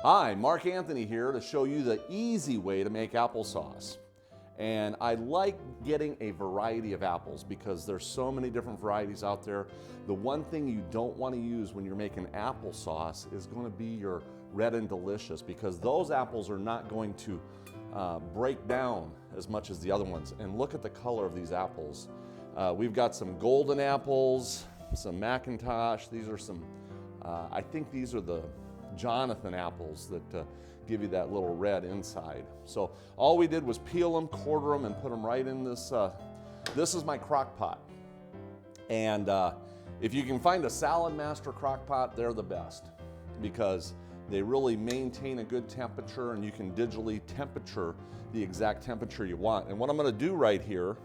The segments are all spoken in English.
Hi, Mark Anthony here to show you the easy way to make applesauce. And I like getting a variety of apples because there's so many different varieties out there. The one thing you don't want to use when you're making applesauce is going to be your Red and Delicious, because those apples are not going to break down as much as the other ones. And look at the color of these apples. We've got some golden apples, some McIntosh. These are some, I think these are the Jonathan apples that give you that little red inside. So all we did was peel them, quarter them, and put them right in this. This is my crock pot. And if you can find a Salad Master crock pot, they're the best because they really maintain a good temperature, and you can digitally temperature the exact temperature you want. And what I'm going to do right here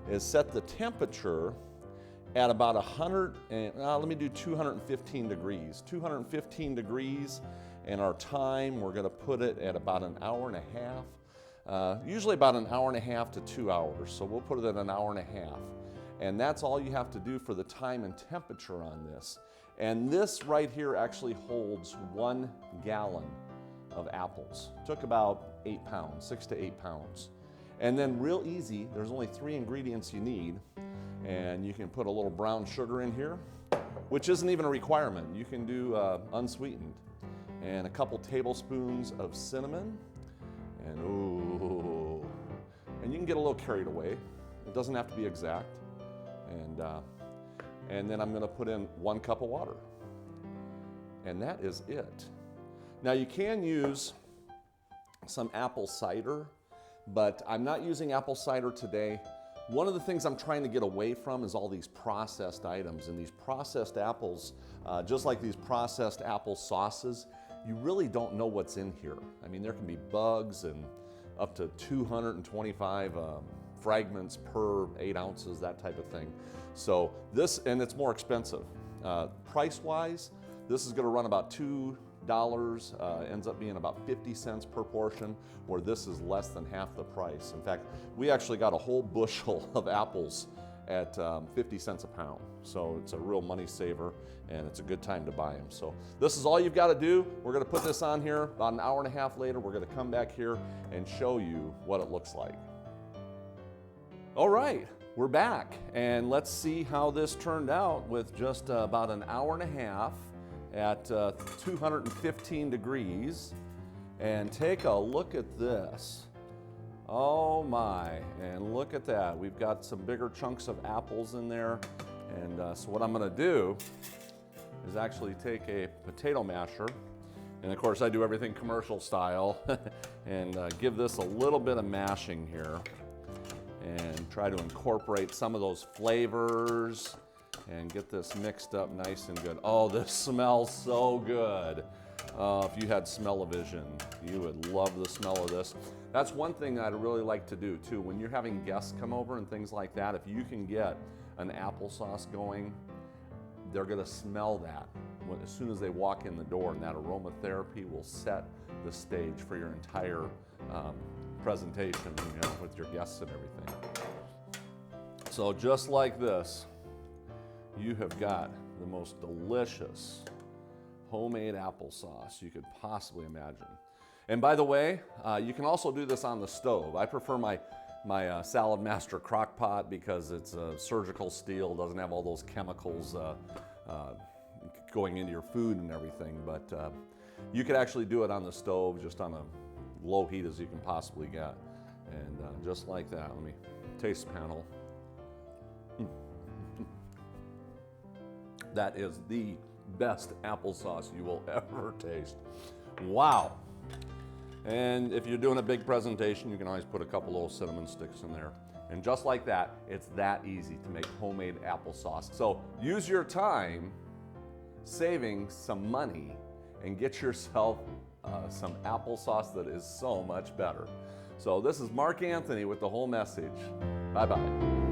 is set the temperature at about 100, and let me do 215 degrees. 215 degrees, and our time, we're gonna put it at about an hour and a half. Usually about an hour and a half to 2 hours, so we'll put it at an hour and a half. And that's all you have to do for the time and temperature on this. And this right here actually holds 1 gallon of apples. Took about 8 pounds, 6 to 8 pounds. And then real easy, there's only 3 ingredients you need. And you can put a little brown sugar in here, which isn't even a requirement. You can do unsweetened. And a couple tablespoons of cinnamon. And ooh, and you can get a little carried away. It doesn't have to be exact. And then I'm gonna put in 1 cup of water. And that is it. Now you can use some apple cider, but I'm not using apple cider today. One of the things I'm trying to get away from is all these processed items, and these processed apples, just like these processed apple sauces, you really don't know what's in here. I mean, there can be bugs and up to 225 fragments per 8 ounces, that type of thing. So this, and it's more expensive. Price-wise, this is gonna run about $2, ends up being about 50 cents per portion, where this is less than half the price. In fact, we actually got a whole bushel of apples at 50 cents a pound. So it's a real money saver, and it's a good time to buy them. So this is all you've got to do. We're going to put this on here. About an hour and a half later, we're going to come back here and show you what it looks like. All right, we're back, and let's see how this turned out with just about an hour and a half at 215 degrees. And take a look at this. Oh my, and look at that. We've got some bigger chunks of apples in there. And so what I'm gonna do is actually take a potato masher, and of course I do everything commercial style, and give this a little bit of mashing here and try to incorporate some of those flavors and get this mixed up nice and good. Oh, this smells so good. If you had smell-o-vision, you would love the smell of this. That's one thing that I'd really like to do too. When you're having guests come over and things like that, if you can get an applesauce going, they're gonna smell that as soon as they walk in the door, and that aromatherapy will set the stage for your entire presentation, you know, with your guests and everything. So just like this, you have got the most delicious homemade applesauce you could possibly imagine. And by the way, you can also do this on the stove. I prefer my Salad Master crock pot because it's surgical steel, doesn't have all those chemicals going into your food and everything. But you could actually do it on the stove, just on a low heat as you can possibly get. And just like that, let me taste panel. That is the best applesauce you will ever taste. Wow. And if you're doing a big presentation, you can always put a couple little cinnamon sticks in there. And just like that, it's that easy to make homemade applesauce. So use your time saving some money and get yourself some applesauce that is so much better. So this is Mark Anthony with the whole message. Bye-bye.